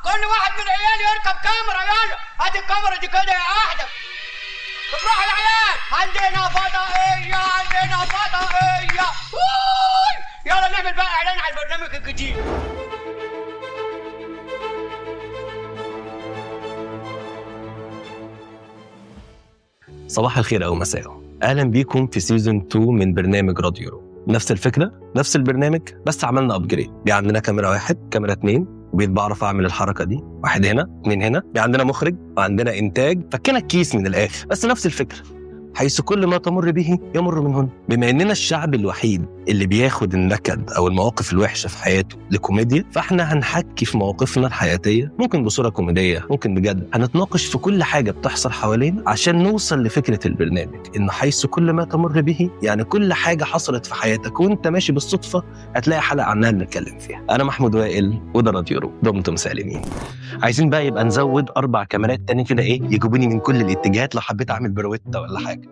كل واحد من عيالي يركب كاميرا. يلا هات الكاميرا دي كده يا احدث. افرحوا يا عيال، عندنا فضائيه، عندنا فضائيه. يلا نعمل بقى اعلان على البرنامج الجديد. صباح الخير أو مساء، أهلا بيكم في سيزون 2 من برنامج راديو رو. نفس الفكرة نفس البرنامج، بس عملنا أبجريد. بقى عندنا كاميرا 1، كاميرا 2، وبقيت بعرف أعمل الحركة دي، 1 هنا 2 هنا. بقى عندنا مخرج وعندنا إنتاج، فكنا الكيس من الآخر. بس نفس الفكرة، حيث كل ما تمر به يمر من هنا. بما إننا الشعب الوحيد اللي بياخد النكد أو المواقف الوحشة في حياته لكوميديا، فإحنا هنحكي في مواقفنا الحياتية، ممكن بصورة كوميدية ممكن بجد. هنتناقش في كل حاجة بتحصل حوالينا عشان نوصل لفكرة البرنامج، إنه حيث كل ما تمر به، يعني كل حاجة حصلت في حياتك وإنت ماشي بالصدفة هتلاقي حلقة عنها نتكلم فيها. أنا محمود وائل وده راديو رو، دمتم سالمين. عايزين بقى يبقى نزود 4 كاميرات تاني كده، يجيبوني من كل الاتجاهات لو حبيت أعمل برويتا ولا حاجة.